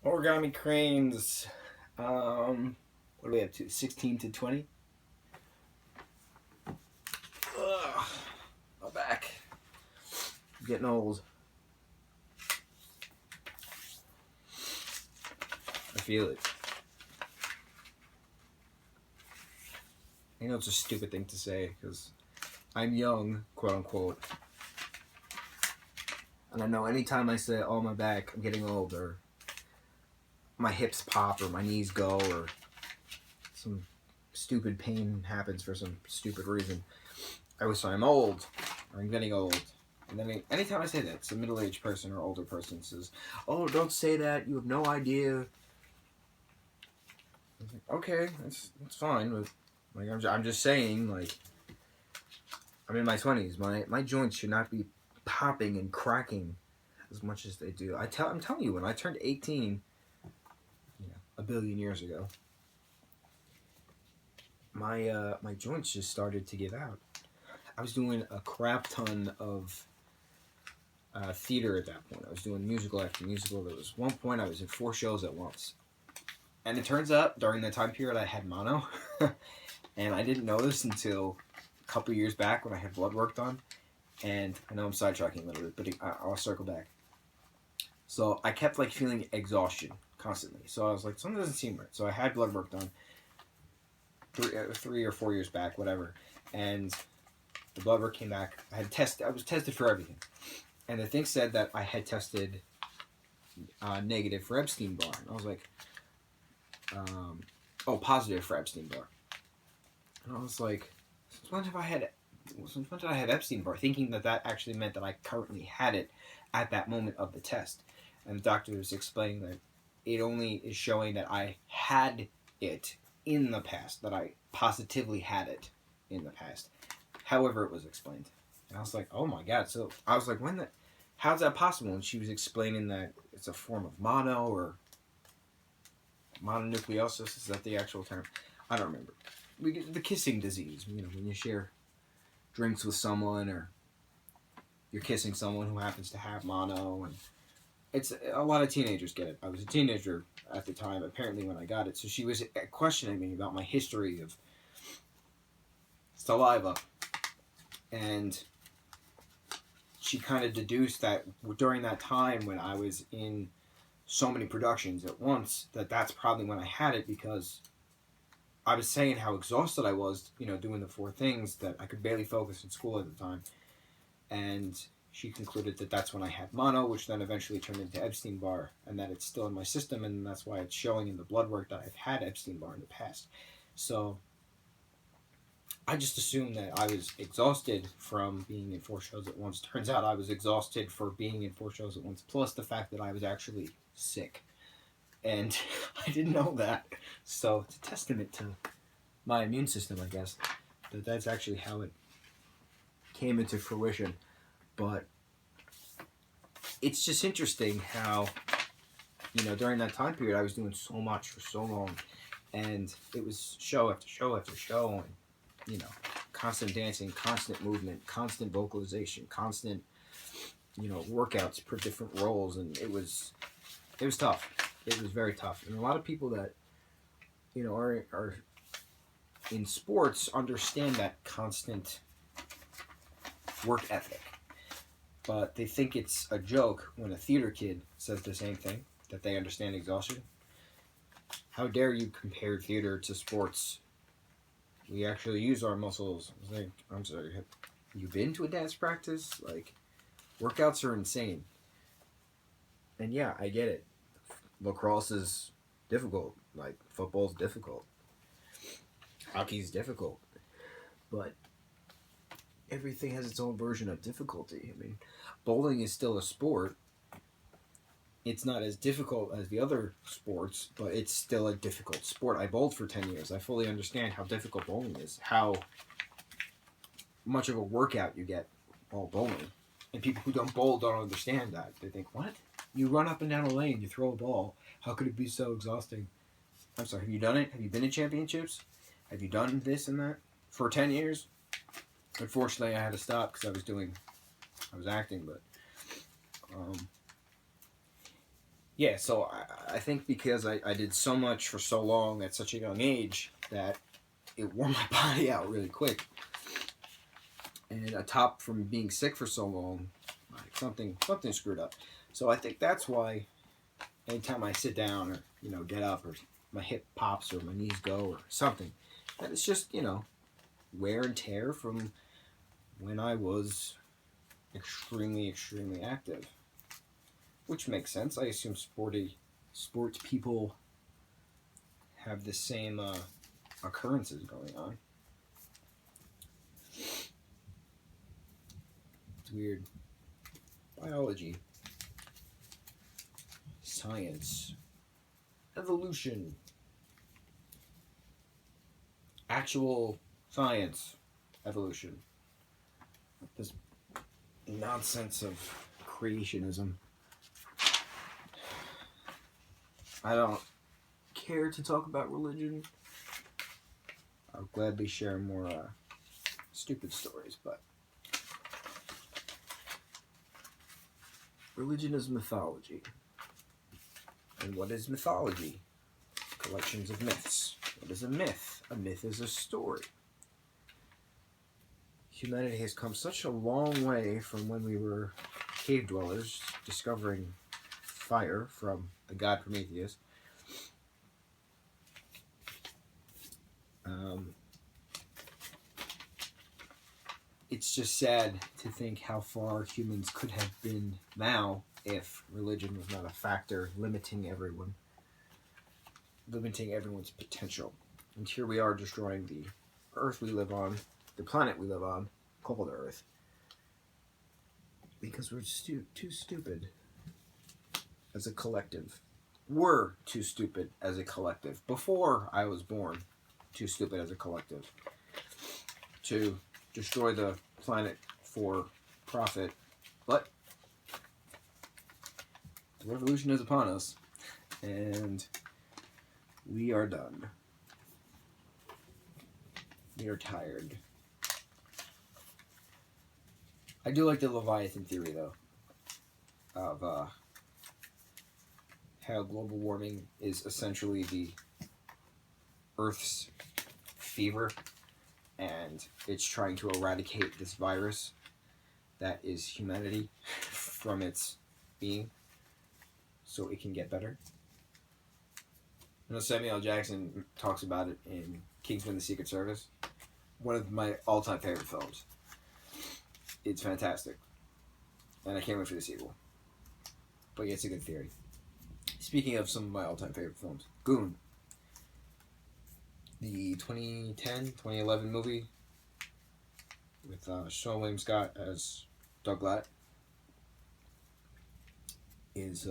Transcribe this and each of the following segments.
Origami Cranes. What do we have to? 16 to 20? Ugh, my back. I'm getting old. I feel it. I know it's a stupid thing to say because I'm young, quote unquote. And I know anytime I say, oh, my back, I'm getting old, or my hips pop, or my knees go, or some stupid pain happens for some stupid reason, I always say I'm old, or I'm getting old. And then anytime I say that, it's a middle-aged person or older person says, oh, don't say that, you have no idea. Like, okay, that's fine, but like I'm just saying, like, I'm in my 20s. My joints should not be popping and cracking as much as they do. I'm telling you, when I turned 18, a billion years ago, my joints just started to give out. I was doing a crap ton of theater at that point. I was doing musical after musical. There was one point I was in 4 shows at once. And it turns out during that time period I had mono. And I didn't know this until a couple years back when I had blood work done. And I know I'm sidetracking a little bit, but I'll circle back. So I kept like feeling exhaustion constantly. So I was like, something doesn't seem right. So I had blood work done 3 or 4 years back, whatever. And the blood work came back. I was tested for everything. And the thing said that I had tested negative for Epstein-Barr. And I was like, positive for Epstein-Barr. And I was like, since when did I have Epstein-Barr? Thinking that actually meant that I currently had it at that moment of the test. And the doctor was explaining that it only is showing that I had it in the past, that I positively had it in the past. However it was explained. And I was like, oh my God. So I was like, how's that possible? And she was explaining that it's a form of mono or mononucleosis. Is that the actual term? I don't remember. The kissing disease, when you share drinks with someone or you're kissing someone who happens to have mono, and it's a lot of teenagers get it. I was a teenager at the time, apparently, when I got it. So she was questioning me about my history of saliva, and she kind of deduced that during that time when I was in so many productions at once, that's probably when I had it, because I was saying how exhausted I was, doing the 4 things, that I could barely focus in school at the time. And she concluded that that's when I had mono, which then eventually turned into Epstein-Barr, and that it's still in my system, and that's why it's showing in the blood work that I've had Epstein-Barr in the past. So I just assumed that I was exhausted from being in 4 shows at once. Turns out I was exhausted for being in 4 shows at once, plus the fact that I was actually sick. And I didn't know that. So it's a testament to my immune system, I guess, that's actually how it came into fruition. But it's just interesting how, during that time period, I was doing so much for so long. And it was show after show after show. And, constant dancing, constant movement, constant vocalization, constant, workouts for different roles. And it was tough. It was very tough. And a lot of people that, are in sports understand that constant work ethic. But they think it's a joke when a theater kid says the same thing, that they understand exhaustion. How dare you compare theater to sports? We actually use our muscles. I was like, I'm sorry, have you been to a dance practice? Like, workouts are insane. And yeah, I get it. Lacrosse is difficult. Like, football's difficult. Hockey's difficult. But everything has its own version of difficulty. I mean, bowling is still a sport. It's not as difficult as the other sports, but it's still a difficult sport. I bowled for 10 years. I fully understand how difficult bowling is, how much of a workout you get while bowling. And people who don't bowl don't understand that. They think, what? You run up and down a lane, you throw a ball. How could it be so exhausting? I'm sorry, have you done it? Have you been in championships? Have you done this and that? For 10 years? Unfortunately, I had to stop because I was acting, but yeah, so I think because I did so much for so long at such a young age that it wore my body out really quick. And atop from being sick for so long, like something screwed up. So I think that's why anytime I sit down or get up or my hip pops or my knees go or something, that it's just wear and tear from when I was extremely active, which makes sense. I assume sports people have the same occurrences going on. It's weird. Biology, science, evolution, actual science, evolution. This nonsense of creationism. I don't care to talk about religion. I'll gladly share more stupid stories, but religion is mythology. And what is mythology? Collections of myths. What is a myth? A myth is a story. Humanity has come such a long way from when we were cave dwellers discovering fire from the god Prometheus. It's just sad to think how far humans could have been now if religion was not a factor limiting everyone's potential. And here we are destroying the earth we live on, the planet we live on, called Earth, because we're too stupid as a collective. We're too stupid as a collective. Before I was born, too stupid as a collective to destroy the planet for profit. But the revolution is upon us, and we are done. We are tired. I do like the Leviathan theory, though, of how global warming is essentially the Earth's fever, and it's trying to eradicate this virus that is humanity from its being so it can get better. Samuel L. Jackson talks about it in Kingsman: The Secret Service, one of my all-time favorite films. It's fantastic, and I can't wait for the sequel. But yeah, it's a good theory. Speaking of some of my all-time favorite films, Goon, the 2010-2011 movie with Sean William Scott as Doug Glatt, is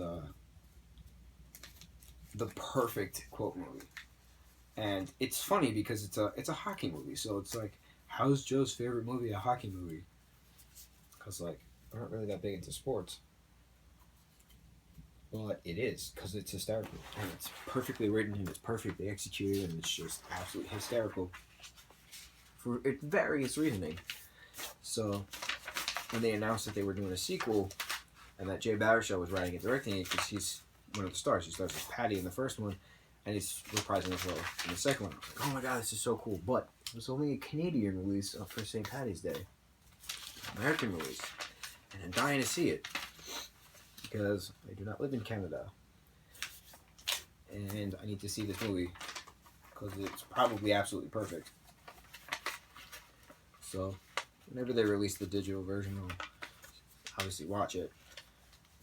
the perfect quote movie. And it's funny because it's a hockey movie, so it's like, how's Joe's favorite movie a hockey movie? Because like, I'm not really that big into sports. But it is, because it's hysterical. And it's perfectly written, and it's perfectly executed, and it's just absolutely hysterical for various reasoning. So, when they announced that they were doing a sequel, and that Jay Baruchel was writing and directing it, because he's one of the stars. He stars with Patty in the first one, and he's reprising his role in the second one. I was like, oh my god, this is so cool. But it was only a Canadian release for St. Patty's Day. American release. And I'm dying to see it, because I do not live in Canada. And I need to see this movie, because it's probably absolutely perfect. So, whenever they release the digital version, I'll obviously watch it.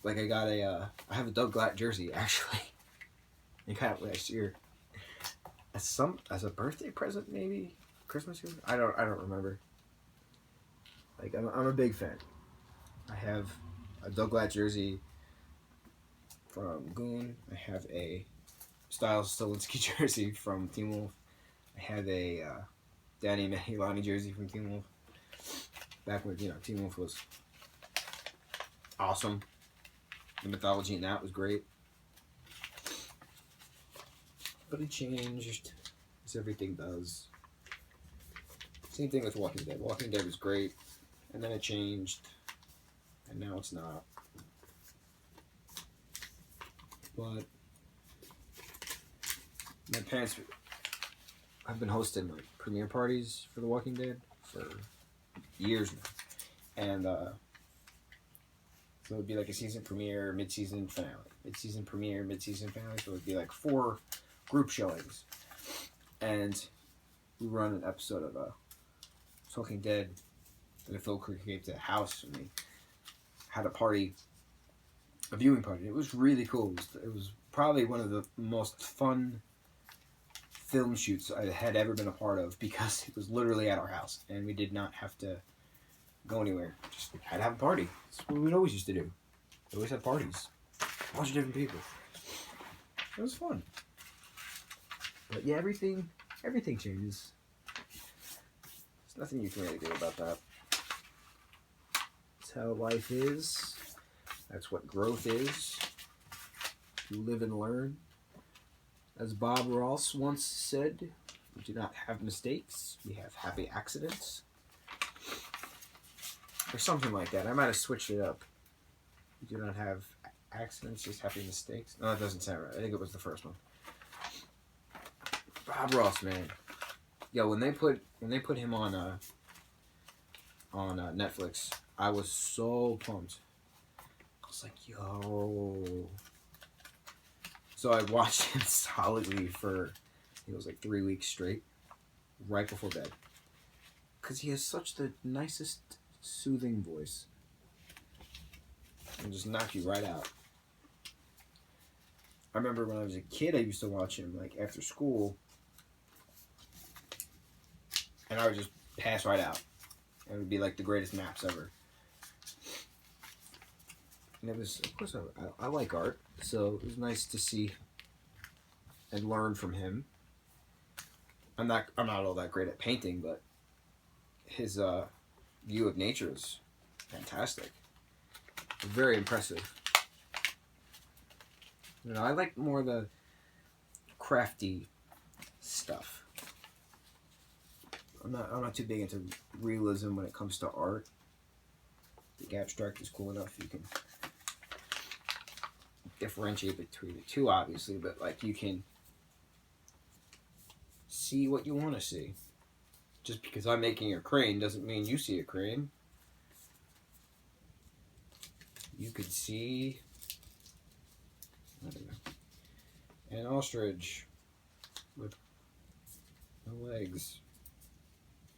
Like, I have a Doug Glatt jersey, actually. I got it last year. As a birthday present, maybe? Christmas year? I don't remember. Like, I'm a big fan. I have a Doug Glatt jersey from Goon. I have a Styles Stalinsky jersey from Teen Wolf. I have a Danny Mahilani jersey from Teen Wolf. Back when, Teen Wolf was awesome. The mythology in that was great. But it changed, as everything does. Same thing with Walking Dead. Walking Dead was great, and then it changed, and now it's not. But my parents have been hosting like premiere parties for The Walking Dead for years now, and so it'd be like a season premiere, mid-season finale, mid-season premiere, mid-season finale. So it'd be like 4 group showings, and we run an episode of Walking Dead. And Phil Creek came to the house, and we had a viewing party. It was really cool. It was probably one of the most fun film shoots I had ever been a part of, because it was literally at our house, and we did not have to go anywhere. Just had to have a party. That's what we'd always used to do. We always had parties. A bunch of different people. It was fun. But yeah, everything changes. There's nothing you can really do about that. That's how life is. That's what growth is. You live and learn. As Bob Ross once said, we do not have mistakes, we have happy accidents. Or something like that. I might have switched it up. We do not have accidents, just happy mistakes. No, that doesn't sound right. I think it was the first one. Bob Ross, man. Yo, when they put him on Netflix, I was so pumped. I was like, yo. So I watched him solidly for, it was like 3 weeks straight, right before bed. Because he has such the nicest, soothing voice. And just knock you right out. I remember when I was a kid, I used to watch him like after school. And I would just pass right out. It would be like the greatest naps ever. And it was, of course, I like art, so it was nice to see and learn from him. I'm not all that great at painting, but his view of nature is fantastic. Very impressive. You know, I like more the crafty stuff. I'm not too big into realism when it comes to art. I think abstract is cool enough. You can differentiate between the two, obviously, but like you can see what you want to see. Just because I'm making a crane doesn't mean you see a crane. You could see, I don't know, an ostrich with no legs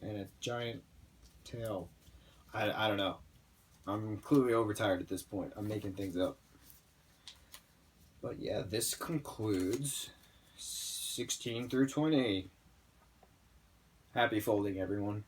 and a giant tail. I don't know. I'm clearly overtired at this point. I'm making things up. But yeah, this concludes 16 through 20. Happy folding, everyone.